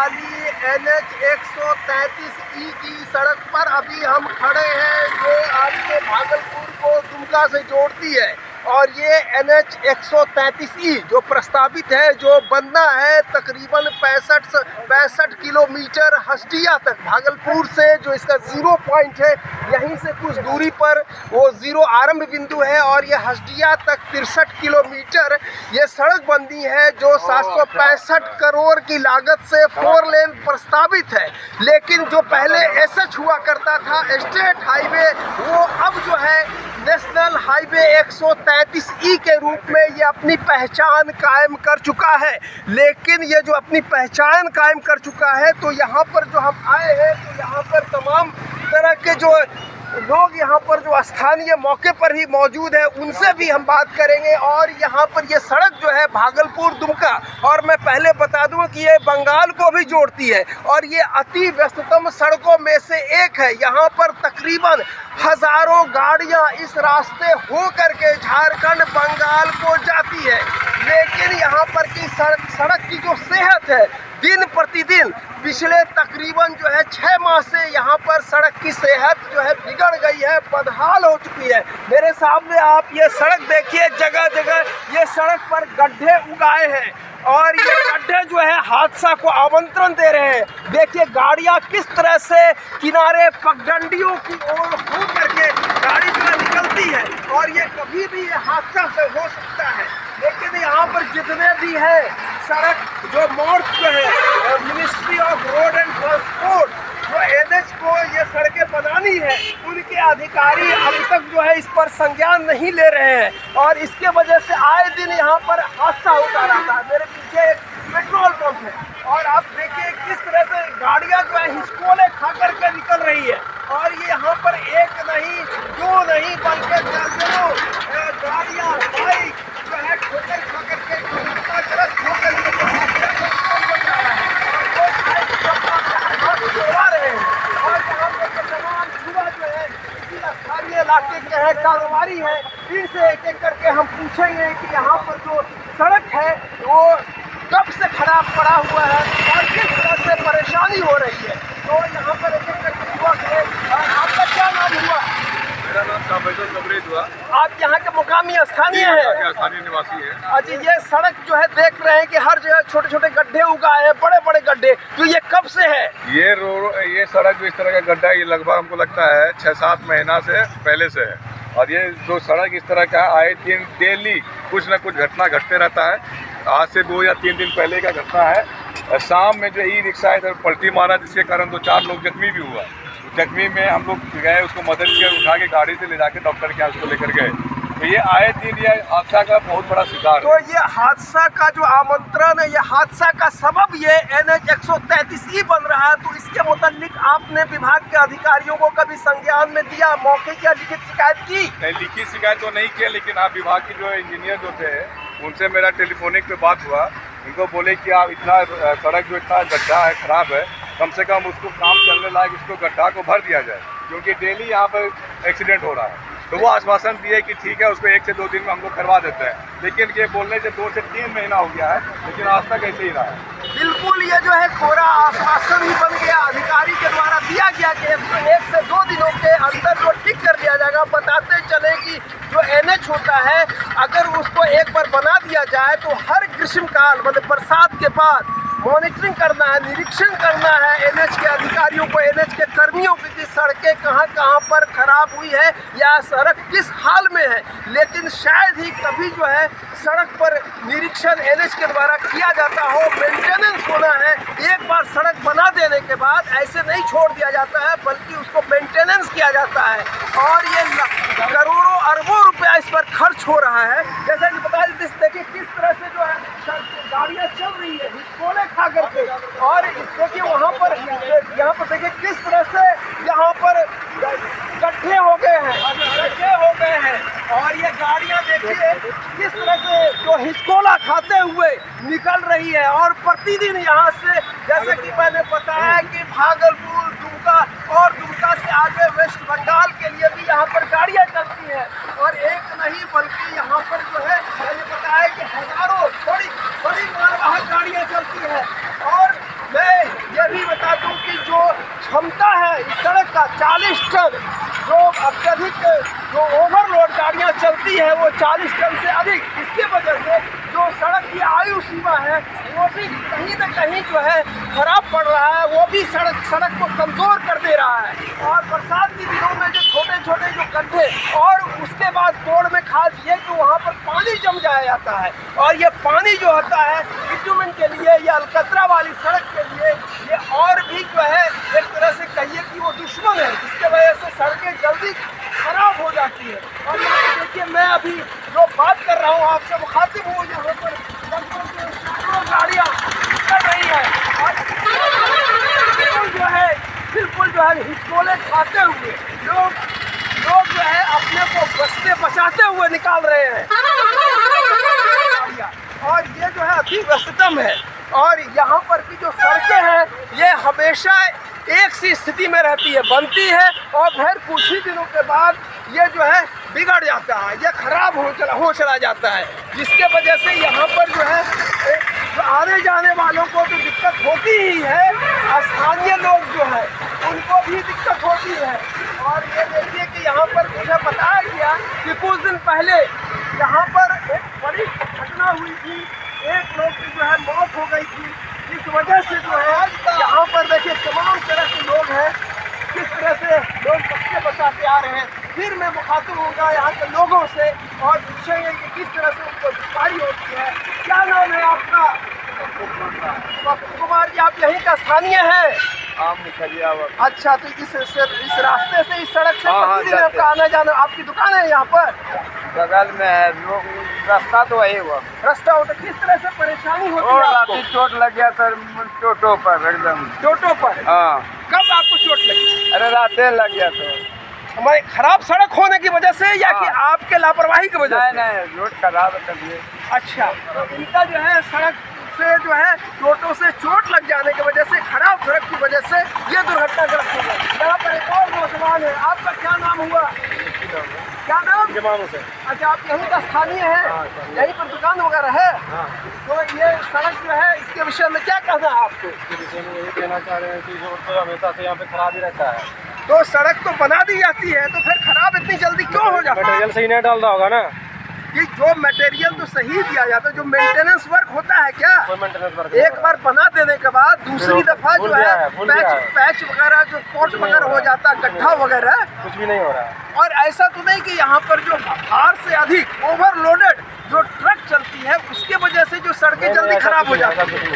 वाली NH 133E की सड़क पर अभी हम खड़े हैं, जो आपके भागलपुर को दुमका से जोड़ती है। और ये NH 133E जो प्रस्तावित है, जो बनना है तकरीबन 65 किलोमीटर हस्तिया तक। भागलपुर से जो इसका ज़ीरो पॉइंट है, यहीं से कुछ दूरी पर वो ज़ीरो आरंभ बिंदु है, और ये हस्तिया तक 63 किलोमीटर ये सड़क बननी है, जो 765 करोड़ की लागत से 4 लेन प्रस्तावित है। लेकिन जो पहले SH हुआ करता था, स्टेट हाईवे, वो अब जो है नेशनल हाईवे 133E के रूप में ये अपनी पहचान कायम कर चुका है। लेकिन ये जो अपनी पहचान कायम कर चुका है, तो यहाँ पर जो हम आए हैं, तो यहाँ पर तमाम तरह के जो लोग यहाँ पर जो स्थानीय मौके पर ही मौजूद है, उनसे भी हम बात करेंगे। और यहाँ पर ये सड़क जो है भागलपुर दुमका, और मैं पहले बता दूं कि ये बंगाल को भी जोड़ती है, और ये अति व्यस्ततम सड़कों में से एक है। यहाँ पर तकरीबन हज़ारों गाड़ियाँ इस रास्ते हो करके झारखंड बंगाल को जाती है। लेकिन यहाँ पर की सड़क की जो सेहत है, दिन प्रतिदिन पिछले तकरीबन जो है 6 माह से यहाँ पर सड़क की सेहत जो है बिगड़ गई है, बदहाल हो चुकी है। मेरे सामने आप ये सड़क देखिए, जगह जगह ये सड़क पर गड्ढे उगाए हैं, और ये गड्ढे जो है हादसा को आमंत्रण दे रहे हैं। देखिए गाड़ियाँ किस तरह से किनारे पगडंडियों की ओर हो करके गाड़ी जो है निकलती है, और ये कभी भी ये हादसा से हो सकता है। लेकिन यहाँ पर जितने भी है सड़क जो मोड जो है, ministry of road and transport जो NH को ये सड़कें बनानी है, उनके अधिकारी अभी तक जो है इस पर संज्ञान नहीं ले रहे हैं, और इसके वजह से आए दिन यहाँ पर हादसा होता रहता है। मेरे पीछे एक पेट्रोल पंप है, और आप देखिए किस तरह से गाड़ियाँ जो है हिचकोले खा करके निकल रही है, और ये यहाँ पर एक नहीं, दो नहीं, बल्कि दर्जनों गाड़ियाँ, बाइक जो है ठोकर खा करके दुर्घटनाग्रस्त होकर इलाके के हैं, कारोबारी हैं, इनसे एक एक करके हम पूछेंगे कि यहाँ पर जो सड़क है वो कब से खराब पड़ा हुआ है और किस तरह से परेशानी हो रही है। तो यहाँ पर एक एक करके युवक है। आपका क्या नाम हुआ? मेरा नाम साफैजुल कबरेज हुआ। आप यहाँ के मुकामी स्थानीय हैं? स्थानीय निवासी है। अच्छा, ये सड़क जो है देख रहे हैं कि हर जगह छोटे छोटे गड्ढे उगाए हैं, बड़े बड़े गड्ढे, तो ये कब से है? ये सड़क जो इस तरह का गड्ढा, ये लगभग हमको लगता है 6-7 महीना से पहले से है। और ये जो सड़क इस तरह का आए दिन डेली कुछ न कुछ घटना घटते रहता है। आज से 2 या 3 दिन पहले का घटना है। शाम में जो ई-रिक्शा इधर पलटी मारा, जिसके कारण 2-4 लोग जख्मी भी हुआ। जख्मी में हम लोग गए, उसको मदद किया, उठा के गाड़ी से ले जाके डॉक्टर के यहाँ उसको लेकर गए। तो ये आए दिन ये हादसा का बहुत बड़ा शिकार है। तो ये हादसा का जो आमंत्रण है, ये हादसा का सबब ये NH 133E बन रहा है। तो इसके मुतालिक आपने विभाग के अधिकारियों को कभी संज्ञान में दिया, मौके की लिखित शिकायत की? नहीं, लिखित शिकायत तो नहीं किया, लेकिन आप विभाग के जो इंजीनियर जो थे, उनसे मेरा टेलीफोनिक पे बात हुआ। उनको बोले कि आप इतना सड़क जो इतना गड्ढा है, खराब है, कम से कम उसको काम चलने लायक उसको गड्ढा को भर दिया जाए, क्योंकि डेली यहाँ पर एक्सीडेंट हो रहा है। तो वो आश्वासन दिए कि ठीक है, उसको 1 से 2 दिन में हम लोग करवा देते हैं। लेकिन ये बोलने से 2 से 3 महीना हो गया है, लेकिन आज तक ऐसे ही रहा है। बिल्कुल, ये जो है कोरा आश्वासन ही बन गया, अधिकारी के द्वारा दिया गया कि 1 से 2 दिनों के अंदर जो ठीक कर दिया जाएगा। बताते चले कि जो NH होता है, अगर उसको एक बार बना दिया जाए तो हर ग्रीष्मकाल मतलब बरसात के बाद मॉनिटरिंग करना है, निरीक्षण करना है NH के अधिकारियों को, NH के कर्मियों की, कि सड़कें कहाँ कहाँ पर खराब हुई है या सड़क किस हाल में है। लेकिन शायद ही कभी जो है सड़क पर निरीक्षण NH के द्वारा किया जाता हो, मेंटेनेंस होना है। एक बार सड़क बना देने के बाद ऐसे नहीं छोड़ दिया जाता है, बल्कि उसको मेंटेनेंस किया जाता है, और ये करोड़ों अरबों रुपया इस पर खर्च हो रहा है। जैसा कि बता दें, देखिए किस तरह से जो है गाड़ियाँ चल रही है हिचकोले खा करके, और देखिए वहाँ पर, यहाँ पर देखिए किस तरह से यहाँ पर गड्ढे हो गए हैं, और ये गाड़ियाँ देखिए किस तरह से जो हिचकोला खाते हुए निकल रही है। और प्रतिदिन यहाँ से, जैसे कि मैंने बताया कि भागलपुर, दुमका और दुमका से आगे वेस्ट बंगाल के लिए भी यहाँ पर गाड़ियाँ चलती हैं, और एक नहीं बल्कि यहाँ पर जो है मैंने बताया कि हज़ारों बड़ी मालवाहक गाड़ियाँ चलती हैं। और मैं है इस सड़क का 40 टन, जो अत्यधिक जो ओवरलोड गाड़ियां चलती है वो 40 टन से अधिक, इसके वजह से जो सड़क की आयु सीमा है वो भी कहीं न कहीं जो है खराब पड़ रहा है, वो भी सड़क को कमज़ोर कर दे रहा है। और बरसात के दिनों में जो छोटे छोटे जो गड्ढे, और उसके बाद कोड़ में खास ये कि वहाँ पर पानी जम जाया जाता है, और ये पानी जो होता है बिटुमेन के लिए या अलकतरा वाली सड़क के लिए ये और भी जो है एक तरह से कहिए कि वो दुश्मन है, जिसके वजह से सड़कें जल्दी खराब हो जाती है। और यहाँ पे देखिए मैं अभी जो बात कर रहा हूँ आपसे मुखातिब हूँ, यहाँ पर लगभग गाड़ियाँ चल रही है और बिल्कुल जो है हिचकोले खाते हुए लोग जो है अपने को बचाते हुए निकाल रहे हैं। और ये जो है अति व्यस्ततम है, और यहाँ पर की जो सड़कें हैं ये हमेशा एक सी स्थिति में रहती है, बनती है और फिर कुछ ही दिनों के बाद ये जो है बिगड़ जाता है, ये खराब हो चला जाता है, जिसके वजह से यहाँ पर जो है आने जाने वालों को तो दिक्कत होती ही है, स्थानीय लोग जो है उनको भी दिक्कत होती है। और ये देखिए कि यहाँ पर मुझे बताया गया कि कुछ दिन पहले यहाँ पर एक बड़ी घटना हुई थी, एक लोग की जो है मौत हो गई थी। इस वजह से जो है यहाँ पर देखिए तमाम तरह के लोग हैं, किस तरह से लोग बच्चे बचाते आ रहे हैं। फिर मैं मुखातिब होगा यहाँ के लोगों से और पूछेंगे कि किस तरह से उनको दुश्वारी होती है। क्या नाम है आपका? पप्पू कुमार जी, आप यहीं का स्थानीय है? अच्छा, तो इस रास्ते से, इस सड़क से प्रतिदिन आपका आना जाना, आपकी दुकान है यहाँ पर? बगल में है, रास्ता तो वही हुआ। रास्ता हो तो किस तरह से परेशानी होती है आपको? चोट लग गया सर, टोटो पर एकदम। टोटो पर? हाँ। कब आपको चोट लगी? अरे रातें लग गया तो। हमारे खराब सड़क होने की वजह से या कि आपके लापरवाही की वजह से? नहीं, रोड खराब है। अच्छा, तो इनका जो है सड़क से जो है टोटो से चोट लग जाने की वजह से, खराब सड़क की वजह से ये दुर्घटनाग्रस्त हो गई। यहाँ पर एक और नौजवान है, आपका क्या नाम हुआ? क्या नाम? जमानों से। अच्छा, आप यहीं का स्थानीय है? यहीं पर दुकान वगैरह है? तो ये सड़क जो है इसके विषय में क्या कहना है आपको? इसके विषय में यही कहना चाह रहे हैं कि रोड तो हमेशा से यहाँ पे खराब ही रहता है। तो सड़क तो बना दी जाती है, तो फिर खराब इतनी जल्दी क्यों हो जाता है? मटेरियल सही नहीं डाल रहा होगा ना। कि जो मटेरियल तो सही दिया जाता है, जो मेंटेनेंस वर्क होता है क्या? मेंटेनेंस वर्क एक बार बना देने के बाद दूसरी दफा जो है पैच वगैरह, जो पोर्ट वगैरह हो जाता है, गड्ढा वगैरह, कुछ भी नहीं हो रहा है। और ऐसा तो नहीं कि यहाँ पर जो भार से अधिक ओवरलोडेड जो ट्रक चलती है उसके वजह से जो सड़कें जल्दी खराब हो जाती है।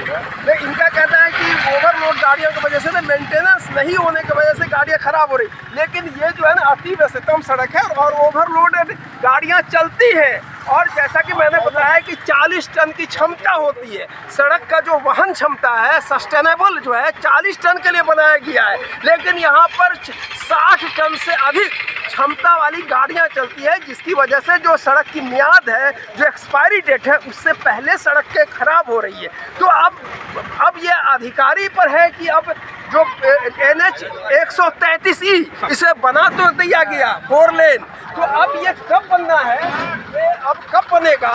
इनका कहना है कि ओवरलोड गाड़ियों की वजह से ना मेंटेनेंस नहीं होने की वजह से गाड़ियाँ खराब हो रही, लेकिन ये जो है ना अति व्यस्ततम सड़क है और ओवरलोडेड गाड़ियाँ चलती हैं। और जैसा कि मैंने बताया कि 40 टन की क्षमता होती है, सड़क का जो वहन क्षमता है सस्टेनेबल जो है 40 टन के लिए बनाया गया है, लेकिन यहाँ पर 60 टन से अधिक क्षमता वाली गाड़ियाँ चलती है, जिसकी वजह से जो सड़क की मियाद है, जो एक्सपायरी डेट है, उससे पहले सड़क के खराब हो रही है। तो अब ये अधिकारी पर है कि अब जो NH 133E इसे बना तो दिया गया 4 लेन, तो अब ये कब बनना है, ये अब कब बनेगा?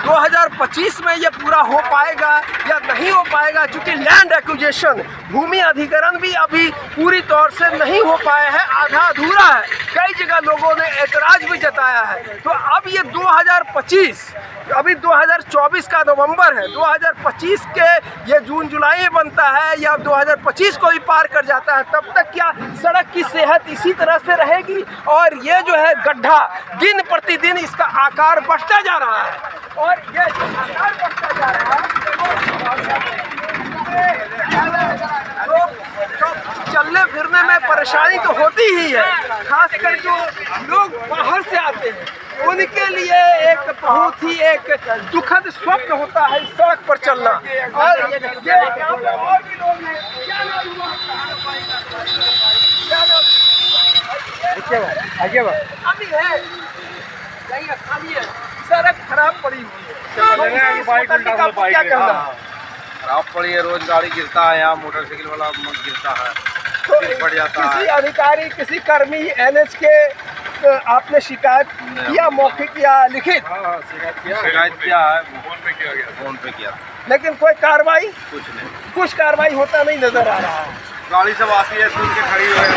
2025 में ये पूरा हो पाएगा या नहीं हो पाएगा? क्योंकि लैंड एक्विजिशन, भूमि अधिग्रहण भी अभी पूरी तौर से नहीं हो पाया है, आधा अधूरा है। कई जगह लोगों ने एतराज भी जताया है। तो अब ये 2025, अभी 2024 का नवंबर है, 2025 के ये जून जुलाई में बनता है या 2025 को ही पार कर जाता है, तब तक क्या सड़क की सेहत इसी तरह से रहेगी? और ये जो है गड्ढा दिन प्रतिदिन इसका आकार बढ़ता जा रहा है, और ये आकार बढ़ता जा रहा है तो चलने फिरने में परेशानी तो होती ही है, खासकर जो लोग बाहर से आते हैं उनके लिए एक बहुत ही एक दुखद स्वप्न होता है इस सड़क पर चलना। और ये यहाँ पर और भी लोग हैं, क्या नाम हुआ? अभी है नहीं, खाली है, सड़क खराब पड़ी हुई है। क्या कहना? खराब पड़ी है, रोज गाड़ी गिरता है, यहाँ मोटरसाइकिल वाला गिरता है, तो पड़ जाता है। किसी अधिकारी, किसी कर्मी NH के आपने शिकायत किया, मौखिक या लिखित? शिकायत किया है, फोन पे किया, लेकिन कोई कार्रवाई? कुछ नहीं, कुछ कार्रवाई होता नहीं नजर आ रहा है। गाड़ी सब आती है सुन के खड़ी हुई है,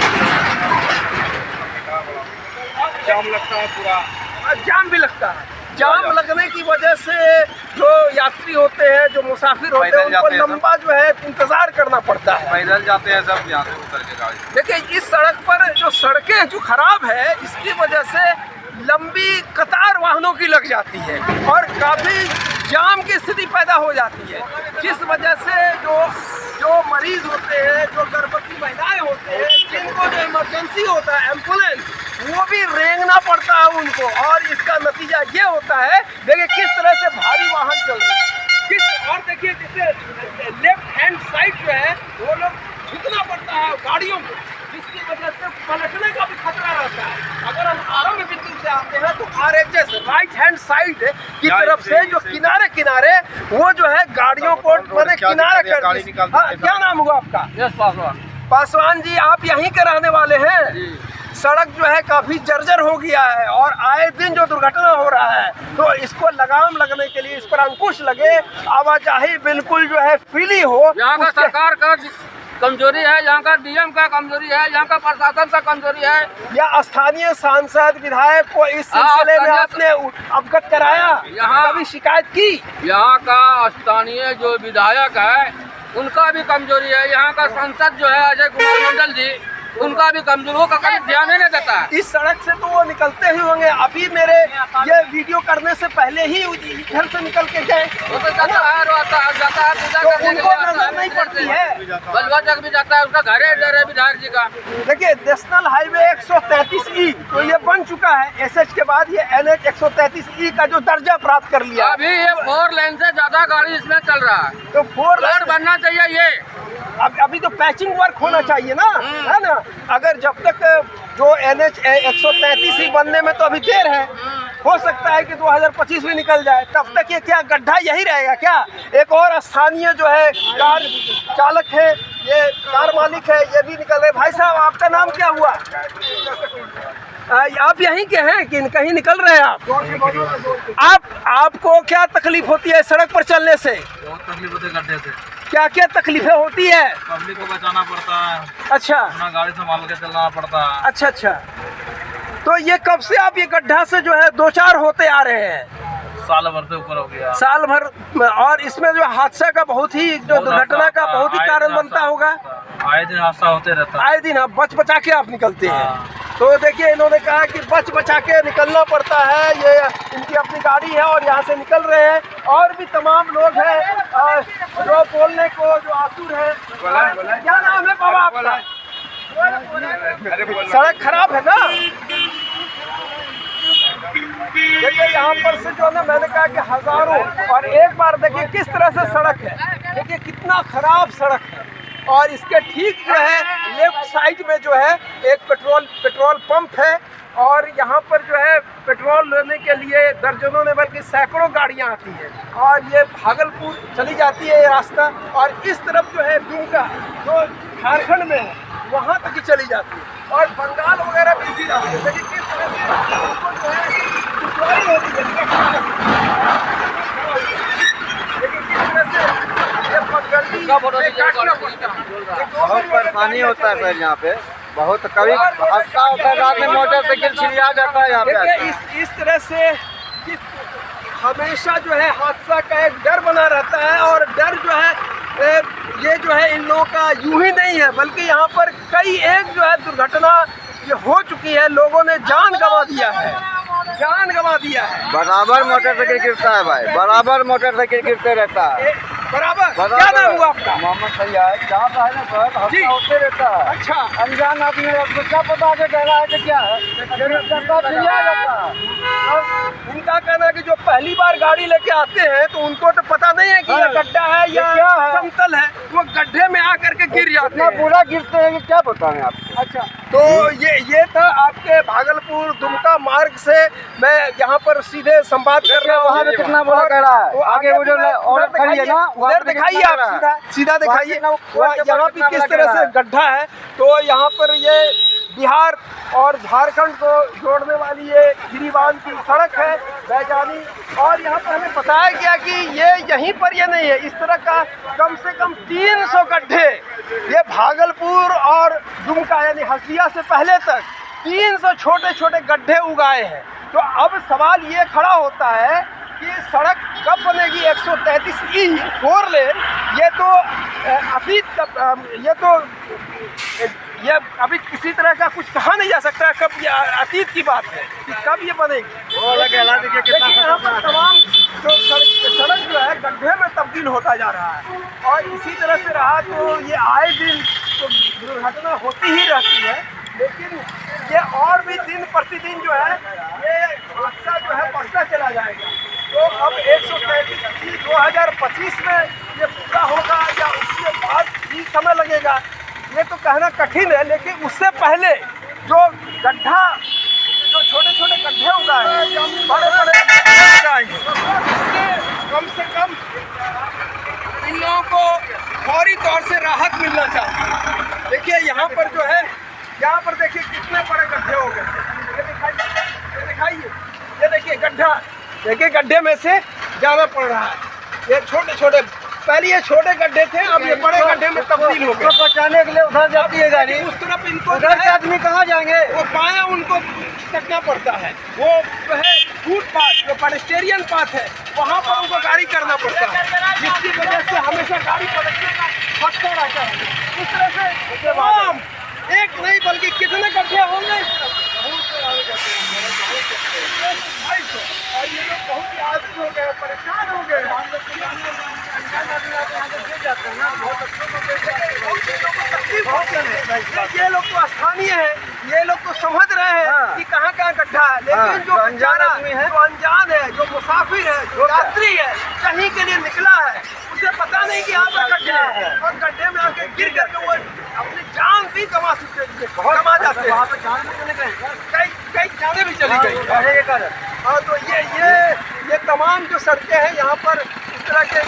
जाम लगता है पूरा। जाम भी लगता है। जाम लगने की वजह से जो यात्री होते हैं, जो मुसाफिर होते हैं, पैदल उनको जाते हैं लंबा जो है इंतजार करना पड़ता है। पैदल जाते हैं सब यहाँ से उतर के गाड़ी। देखिए इस सड़क पर जो सड़कें जो खराब है, इसकी वजह से लंबी कतार वाहनों की लग जाती है और काफ़ी जाम की स्थिति पैदा हो जाती है, जिस वजह से जो मरीज होते हैं, जो गर्भवती महिलाएं होते हैं, जिनको जो इमरजेंसी होता है, एम्बुलेंस, वो भी रेंगना पड़ता है उनको। और इसका नतीजा ये होता है, देखिए किस तरह से भारी वाहन चल रहे हैं, और देखिए जैसे लेफ्ट हैंड साइड जो है वो लोग झुकना पड़ता है गाड़ियों को, जिसकी वजह से पलटने का भी खतरा रहता है। अगर हम आरंभ बिंदु से आते हैं तो RHS राइट हैंड साइड की तरफ से जो किनारे वो जो है गाड़ियों को मैंने किनारे कर दिया। हाँ, क्या नाम हुआ आपका? यस पासवान। पासवान जी, आप यहीं के रहने वाले हैं? सड़क जो है काफ़ी जर्जर हो गया है और आए दिन जो दुर्घटना हो रहा है, तो इसको लगाम लगने के लिए, इस पर अंकुश लगे, आवाजाही बिल्कुल जो है फ्रीली हो। यहाँ का सरकार का कमजोरी है, यहाँ का डीएम का कमजोरी है, यहाँ का प्रशासन का कमजोरी है। या स्थानीय सांसद विधायक को इस सिलसिले में आपने अवगत कराया, यहाँ कभी शिकायत की? यहाँ का स्थानीय जो विधायक है उनका भी कमजोरी है, यहाँ का सांसद जो है अजय कुमार मंडल जी, उनका भी कमजोर, वो कभी ध्यान ही नहीं देता है। इस सड़क से तो वो निकलते ही होंगे, अभी मेरे ये वीडियो करने से पहले ही घर से निकल के गए, वो तो जाता है जाता है पूजा तो करने के उनको लिए नजर नहीं पड़ती है। बलवा तक भी जाता है, उसका घर है इधर है विधायक जी का। देखिए नेशनल हाईवे 133E तो ये बन चुका है, SH के बाद ये NH 133E का जो दर्जा प्राप्त कर लिया। अभी ये 4 लेन से ज्यादा गाड़ी इसमें चल रहा है, तो 4 रोड बनना चाहिए ये। अभी तो पैचिंग वर्क होना चाहिए ना, है ना? अगर जब तक जो NH 133 बनने में तो अभी देर है, हो सकता है कि 2025 भी निकल जाए, तब तक ये क्या गड्ढा यही रहेगा क्या? एक और स्थानीय जो है कार चालक है, ये कार मालिक है, ये भी निकल रहे। भाई साहब, आपका नाम क्या हुआ? आप यहीं के हैं कि कहीं निकल रहे हैं आपको क्या तकलीफ होती है सड़क पर चलने से? बहुत तकलीफ होती है गड्ढे से। क्या क्या तकलीफें होती है? पब्लिक को बचाना पड़ता है, अच्छा, अपना गाड़ी संभाल के चलना पड़ता है। अच्छा। तो ये कब से आप ये गड्ढा से जो है 2-4 होते आ रहे हैं? साल भर से ऊपर हो गया। साल भर। और इसमें जो हादसा का बहुत ही जो दुर्घटना का बहुत ही कारण बनता होगा। आए दिन हादसा होते रहता है। आए दिन आप बच बचा के आप निकलते हैं। तो देखिए इन्होंने कहा कि बच बचा के निकलना पड़ता है, ये इनकी अपनी गाड़ी है और यहाँ से निकल रहे हैं। और भी तमाम लोग हैं जो बोलने को जो आतुर है। क्या नाम है बाबा आपका? सड़क खराब है ना? देखिए यहाँ पर से जो है ना, मैंने कहा कि हजारों, और एक बार देखिए किस तरह से सड़क है, देखिए कितना खराब सड़क है। और इसके ठीक जो है लेफ्ट साइड में जो है एक पेट्रोल पंप है और यहाँ पर जो है पेट्रोल लेने के लिए दर्जनों ने बल्कि सैकड़ों गाड़ियाँ आती हैं और ये भागलपुर चली जाती है ये रास्ता। और इस तरफ जो है दुमका जो झारखंड में है वहाँ तक ही चली जाती है और बंगाल वगैरह भी इसी रास्ते। देखिए किस तरह से उनको जो है दुश्वारी होती है, लेकिन किस तरह से ये पगडंडी काटना पड़ता है। बहुत परेशानी होता है सर यहाँ पे, बहुत कभी हादसा होता है, रात में मोटरसाइकिल छिड़िया जाता है यहाँ पे। देखिए इस तरह से कि हमेशा जो है हादसा का एक डर बना रहता है और डर जो है ये जो है इन लोगों का यूं ही नहीं है बल्कि यहाँ पर कई एक जो है दुर्घटना ये हो चुकी है, लोगों ने जान गंवा दिया है, जान गंवा दिया है। बराबर मोटरसाइकिल गिरता है भाई, बराबर मोटरसाइकिल गिरते रहता है। बराबर। क्या नाम हुआ आपका? मोहम्मद सैयद। जहाँ पे है ना सर हादसा होते रहता है। अच्छा, अनजान आदमी आपको क्या पता आगे कह रहा है कि क्या है, छिड़िया जाता है। अब इनका कहना है कि जो पहली बार गाड़ी लेके आते हैं तो उनको तो पता नहीं है कि ये गड्ढा है या क्या है, समतल है, वो गड्ढे में आकर के गिर जाते इतना हैं। पूरा गिरते हैं कि क्या बताएं आप। अच्छा, तो ये था आपके भागलपुर दुमका मार्ग से मैं यहाँ पर सीधे संवाद कर रहा हूँ। वहाँ पे कितना बुरा कह रहा है, तो आगे वो जो औरत खड़ी है ना, उधर दिखाइए आप, सीधा दिखाइए यहाँ भी किस तरह से गड्ढा है। तो यहाँ पर ये बिहार और झारखंड को जोड़ने वाली ये गिरिबांध की सड़क है बैजानी। और यहाँ पर हमें बताया गया कि ये यहीं पर ये नहीं है, इस तरह का कम से कम 300 गड्ढे ये भागलपुर और दुमका यानी हल्दिया से पहले तक 300 छोटे छोटे गड्ढे उगाए हैं। तो अब सवाल ये खड़ा होता है कि सड़क कब बनेगी 133E 4 लेन। ये तो अतीत का ये अभी किसी तरह का कुछ कहा नहीं जा सकता कब, ये अतीत की बात है कि कब ये बनेगी। लेकिन यहाँ पर तमाम जो सड़क जो है गड्ढे में तब्दील होता जा रहा है और इसी तरह से रहा तो ये आए दिन तो दुर्घटना होती ही रहती है। लेकिन ये और भी दिन प्रतिदिन जो है ये हादसा जो है बढ़ता चला जाएगा। तो अब 133 2025 में ये पूरा होगा या उसके बाद भी समय लगेगा ये तो कहना कठिन है। लेकिन उससे पहले जो गड्ढा जो छोटे छोटे गड्ढे उगाए हैं बड़े बड़े गड्ढे उगाएंगे, इससे कम से कम इन लोगों को फौरी तौर से राहत मिलना चाहिए। देखिए यहाँ पर जो है, यहाँ पर देखिए कितने बड़े गड्ढे हो गए, ये दिखाइए, ये देखिए गड्ढा, देखिए गड्ढे में से जाना पड़ रहा है। ये छोटे छोटे, पहले ये छोटे गड्ढे थे, अब ये बड़े गड्ढे में तब्दील हो गए। बचाने के लिए उधर जाती है गाड़ी, उस तरफ इनको उधर के आदमी कहाँ जाएंगे? वो पाया उनको सकना पड़ता है, वो है फुटपाथ जो पेडेस्टेरियन पाथ है वहाँ पर उनको गाड़ी करना पड़ता है, जिसकी वजह से हमेशा गाड़ी फटता रहता है। इस तरह से तमाम एक नहीं बल्कि कितने गड्ढे होंगे और ये लोग बहुत ही आदमी हो गए, परेशान हो गए। ये लोग तो स्थानीय है, ये लोग तो समझ रहे हैं कि कहाँ कहाँ गड्ढा है, लेकिन जो अनजान आदमी है, जो अनजान है, जो मुसाफिर है, जो यात्री है, कहीं के लिए निकला है, उसे पता नहीं कि यहाँ पर गड्ढे है और गड्ढे में आके गिर करके वो अपनी जान भी गंवा जाते हैं। कई जाने भी चली गई। हाँ, तो ये तमाम जो सड़कें हैं यहाँ पर इस तरह के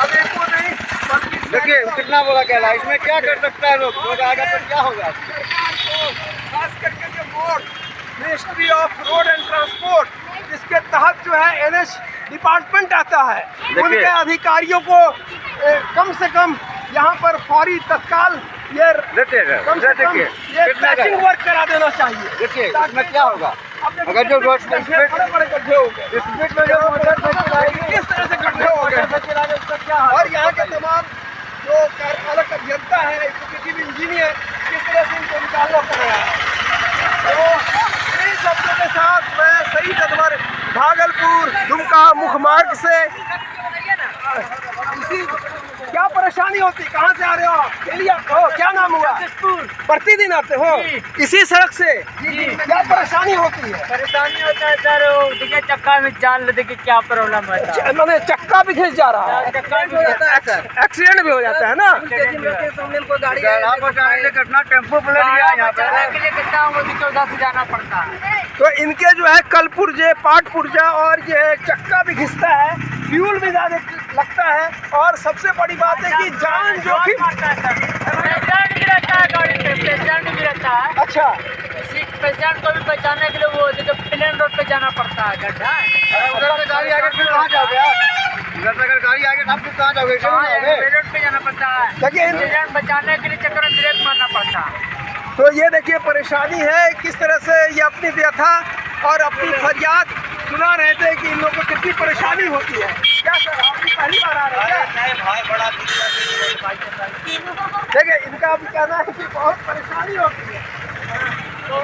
अब एक को नहीं बल्कि देखिए कितना बड़ा कहला है, इसमें क्या कर सकता है लोग आगे पर क्या होगा। खास करके जो board ministry of road and transport इसके तहत जो है NH डिपार्टमेंट आता है, उनके अधिकारियों को कम से कम यहाँ पर फौरी तत्काल ये कम से कम ये पैचिंग वर्क करा देना चाहिए। देखिए इसमें क्या होगा अगर जो रोड बड़े बड़े गड्ढे हो गए, स्पीड में जो मोटरसाइकिल आएगी किस तरह से गड्ढे हो गए उसका क्या और यहाँ के तमाम जो कार्यपालक अभियंता है, एग्जीक्यूटिव इंजीनियर, किस तरह से इनको निकालना पड़ रहा है। तो इन शब्दों के साथ मैं सही कदमर भागलपुर दुमका मुख्य मार्ग से इसी क्या परेशानी होती, कहाँ से आ रहे हो आप? क्या नाम हुआ? प्रतिदिन आते हो इसी सड़क से? क्या परेशानी होती है? परेशानी होता है सर, देखिए चक्का में जान लो, देखिए क्या प्रॉब्लम होता है। मैंने चक्का भी घिस जा रहा है, चक्का भी हो जाता है सर, एक्सीडेंट भी हो जाता है ना। घटना टेम्पो पलट गया यहाँ पे के लिए कितना वो उधर से जाना पड़ता है। तो इनके जो है कल पुर्जे, पाट पुर्जा और ये चक्का भी घिसता है, फ्यूल भी ज़्यादा लगता है और सबसे बड़ी बात है कि जान जोखिम। पेशेंट भी रहता है गाड़ी पे, पेशेंट भी रहता है। अच्छा, पेशेंट को भी बचाने के लिए वो देखो प्लेन रोड पे जाना पड़ता है, गड्ढा है उधर से गाड़ी आगे फिर कहाँ जाओगे आप? उधर से अगर गाड़ी आगे आप फिर कहाँ जाओगे? प्लेन रोड पे जाना पड़ता है, देखिए पेशेंट बचाने के लिए चक्कर में ब्रेक मारना पड़ता है। तो ये देखिए परेशानी है, किस तरह से ये अपनी व्यथा और अपनी फरियाद सुना रहे थे कि इन लोगों को कितनी परेशानी होती है। क्या सर आपकी पहली बार आ रहा है? नहीं भाई, बड़ा देखिए इनका भी कहना है कि बहुत परेशानी होती है। तो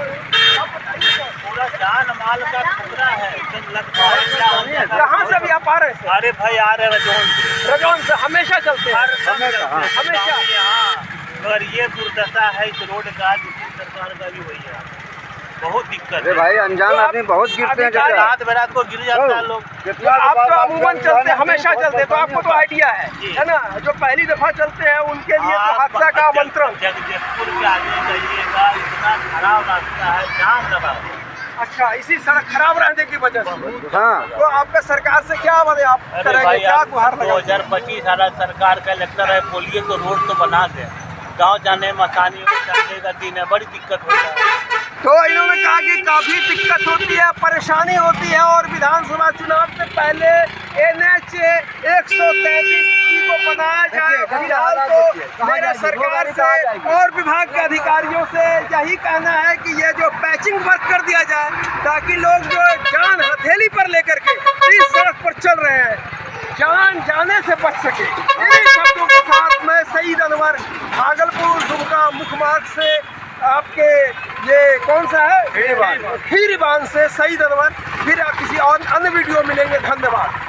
आप बताइए सर, पूरा जान माल का खतरा है, लगता है। कहाँ से भी आप आ रहे हैं? अरे भाई आ रहे हैं रजौन से। हमेशा चलते हैं? हमेशा यहाँ, मगर ये दुर्दशा है इस रोड का, सरकार का भी वही है, बहुत दिक्कत अरे है भाई अनजान आदमी बहुत गिरते हैं, जैसे रात बेरात को गिर जाता है लोग। तो आप तो अमूमन चलते, हमेशा चलते, तो आपको तो आइडिया है ना। जो पहली दफा चलते हैं उनके लिए तो हादसा का आमंत्रण। जगदीशपुर के आगे जाइएगा, इतना खराब रास्ता है, जान दबा। अच्छा, इसी सड़क खराब रहने की वजह से। हाँ तो आपका सरकार से क्या मदद आप अरे करेंगे, भाई क्या गुहार लगाएंगे? 2025 सारा सरकार का इलेक्शन है, बोलिए तो रोड तो बना दे, गाँव जाने में आसानी हो, चलने का दिन है, बड़ी दिक्कत होता है। तो इन्होंने कहा कि काफ़ी दिक्कत होती है, परेशानी होती है और विधानसभा चुनाव से पहले NH 133 को बनाया जाए। फिलहाल तो मेरे सरकार से और विभाग के अधिकारियों से यही कहना है कि ये जो पैचिंग वर्क कर दिया जाए ताकि लोग जो जान हथेली पर लेकर के इस सड़क पर चल रहे हैं जान जाने से बच सके। इन्हीं शब्दों के साथ मैं सईद अनवर भागलपुर दुमका मुख्य मार्ग से आपके ये कौन सा है खीरीबान से सईद अनवर, फिर आप किसी और अन्य वीडियो मिलेंगे। धन्यवाद।